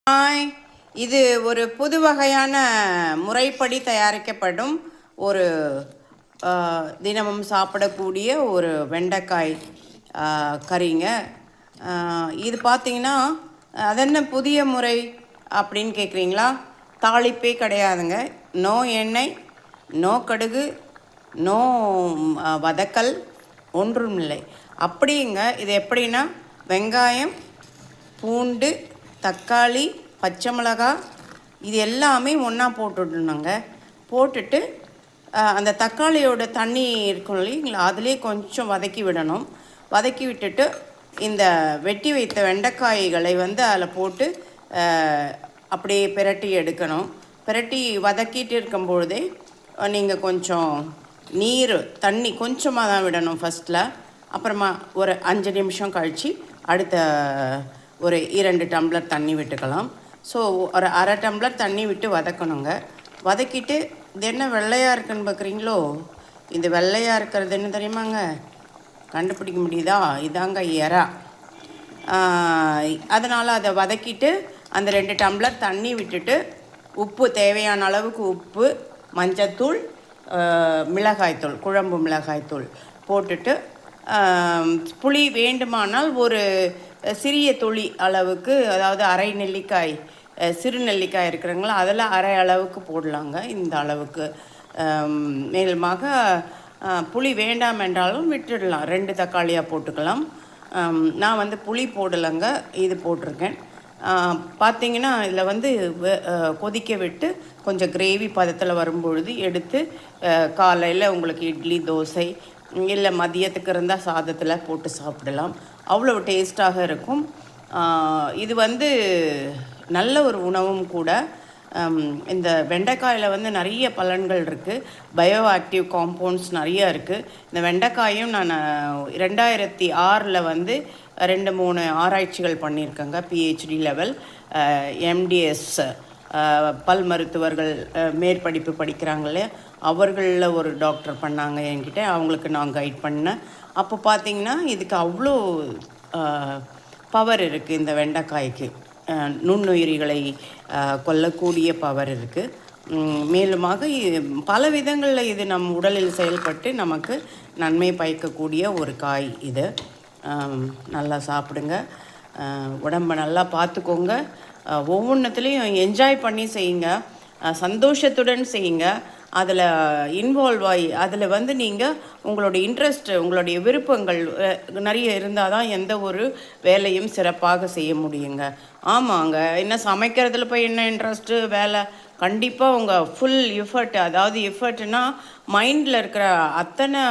Hi, இது ஒரு புது வகையான முறைப்படி தயாரிக்கப்படும் ஒரு தினமும் சாப்பிடக்கூடிய ஒரு வெண்டைக்காய் கறிங்க. இது பார்த்திங்கன்னா அதென்ன புதிய முறை அப்படின்னு கேட்குறீங்களா? தாளிப்பே கிடையாதுங்க. நோ எண்ணெய், நோ கடுகு, நோ வதக்கல், ஒன்றும் இல்லை. அப்படிங்க. இது எப்படின்னா வெங்காயம், பூண்டு, தக்காளி, பச்சை மிளகாய் இது எல்லாமே ஒன்றா போட்டுடணுங்க. போட்டுட்டு அந்த தக்காளியோட தண்ணி இருக்கும் இல்லைங்களா, அதிலே கொஞ்சம் வதக்கி விடணும். வதக்கி விட்டுட்டு இந்த வெட்டி வைத்த வெண்டைக்காய்களை அதில் போட்டு அப்படியே பிரட்டி எடுக்கணும். பிரட்டி வதக்கிட்டு இருக்கும்பொழுதே நீங்கள் கொஞ்சம் தண்ணி கொஞ்சமாக தான் விடணும் ஃபஸ்ட்டில். அப்புறமா ஒரு 5 நிமிஷம் கழித்து அடுத்த ஒரு 2 டம்ளர் தண்ணி விட்டுக்கலாம். ஸோ ஒரு அரை டம்ளர் தண்ணி விட்டு வதக்கணுங்க. வதக்கிட்டு இது என்ன வெள்ளையாக இருக்குன்னு பார்க்குறீங்களோ, இது வெள்ளையாக இருக்கிறது என்ன தெரியுமாங்க? கண்டுபிடிக்க முடியுதா? இதாங்க எறா. அதனால் அதை வதக்கிட்டு அந்த 2 டம்ளர் தண்ணி விட்டுட்டு உப்பு, தேவையான அளவுக்கு உப்பு, மஞ்சத்தூள், மிளகாய்த்தூள், குழம்பு மிளகாய்த்தூள் போட்டுட்டு புளி வேண்டுமானால் ஒரு சிறிய துளி அளவுக்கு, அதாவது அரை நெல்லிக்காய், சிறு நெல்லிக்காய் இருக்கிறவங்கள அதில் அரை அளவுக்கு போடலாங்க. இந்த அளவுக்கு மேலுமாக புளி வேண்டாம் என்றாலும் விட்டுடலாம். 2 தக்காளியாக போட்டுக்கலாம். நான் புளி போடலைங்க, இது போட்டிருக்கேன். பார்த்திங்கன்னா இதில் கொதிக்க விட்டு கொஞ்சம் கிரேவி பதத்தில் வரும்பொழுது எடுத்து காலையில் உங்களுக்கு இட்லி, தோசை இல்லை மதியத்துக்கு இருந்தால் சாதத்தில் போட்டு சாப்பிடலாம். அவ்வளோ டேஸ்ட்டாக இருக்கும். இது நல்ல ஒரு உணவும் கூட. இந்த வெண்டைக்காயில் நிறைய பலன்கள் இருக்குது. பயோ ஆக்டிவ் காம்பவுண்ட்ஸ் நிறைய இருக்குது. இந்த வெண்டைக்காயும் நான் 2006 2-3 ஆராய்ச்சிகள் பண்ணியிருக்கேங்க. பிஹெச்டி லெவல், எம்டிஎஸ் பல் மருத்துவர்கள் மேற்படிப்பு படிக்கிறாங்களே அவர்களில் ஒரு டாக்டர் பண்ணாங்க என்கிட்ட. அவங்களுக்கு நான் கைட் பண்ணேன். அப்போ பார்த்திங்கன்னா இதுக்கு அவ்வளோ பவர் இருக்குது. இந்த வெண்டைக்காய்க்கு நுண்ணுயிரிகளை கொல்லக்கூடிய பவர் இருக்குது. மேலுமாக பல விதங்களில் இது நம் உடலில் செயல்பட்டு நமக்கு நன்மை பயக்கக்கூடிய ஒரு காய் இது. நல்லா சாப்பிடுங்க, உடம்பை நல்லா பார்த்துக்கோங்க. ஒவ்வொன்றத்துலேயும் என்ஜாய் பண்ணி செய்யுங்க, சந்தோஷத்துடன் செய்யுங்க. அதில் இன்வால்வ் ஆகி அதில் நீங்கள் உங்களுடைய இன்ட்ரெஸ்ட், உங்களுடைய விருப்பங்கள் நிறைய இருந்தால் தான் எந்த ஒரு வேலையும் சிறப்பாக செய்ய முடியுங்க. ஆமாங்க, என்ன சமைக்கிறதுல போய் என்ன இன்ட்ரெஸ்ட்டு வேலை? கண்டிப்பாக உங்கள் ஃபுல் எஃபர்ட், அதாவது எஃபர்ட்னா மைண்டில் இருக்கிற அத்தனை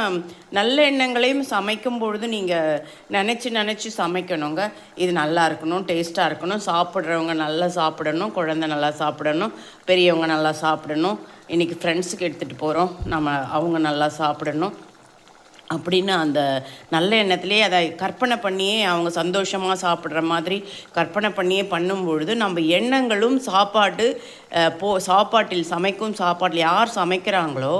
நல்ல எண்ணங்களையும் சமைக்கும் பொழுது நீங்கள் நினச்சி சமைக்கணுங்க. இது நல்லா இருக்கணும், டேஸ்ட்டாக இருக்கணும், சாப்பிட்றவங்க நல்லா சாப்பிடணும், குழந்தை நல்லா சாப்பிடணும், பெரியவங்க நல்லா சாப்பிடணும், இன்றைக்கி ஃப்ரெண்ட்ஸுக்கு எடுத்துகிட்டு போகிறோம், அவங்க நல்லா சாப்பிடணும் அப்படின்னு அந்த நல்ல எண்ணத்துலேயே அதை கற்பனை பண்ணியே அவங்க சந்தோஷமாக சாப்பிட்ற மாதிரி கற்பனை பண்ணியே பண்ணும்பொழுது நம்ம எண்ணங்களும் சாப்பாட்டில் சாப்பாட்டில் யார் சமைக்கிறாங்களோ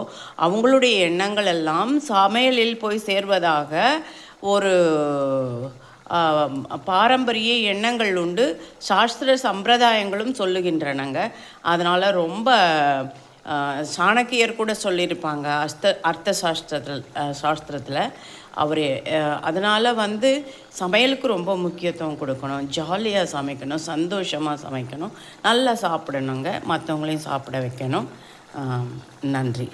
அவங்களுடைய எண்ணங்கள் எல்லாம் சமையலில் போய் சேர்வதாக ஒரு பாரம்பரிய எண்ணங்கள் உண்டு. சாஸ்திர சம்பிரதாயங்களும் சொல்லுகின்றனங்க. அதனால் ரொம்ப சாணக்கியர் கூட சொல்லியிருப்பாங்க அர்த்த சாஸ்திரத்தில் அவர். அதனால் சமையலுக்கு ரொம்ப முக்கியத்துவம் கொடுக்கணும், ஜாலியாக சமைக்கணும், சந்தோஷமாக சமைக்கணும், நல்லா சாப்பிடணுங்க, மற்றவங்களையும் சாப்பிட வைக்கணும். நன்றி.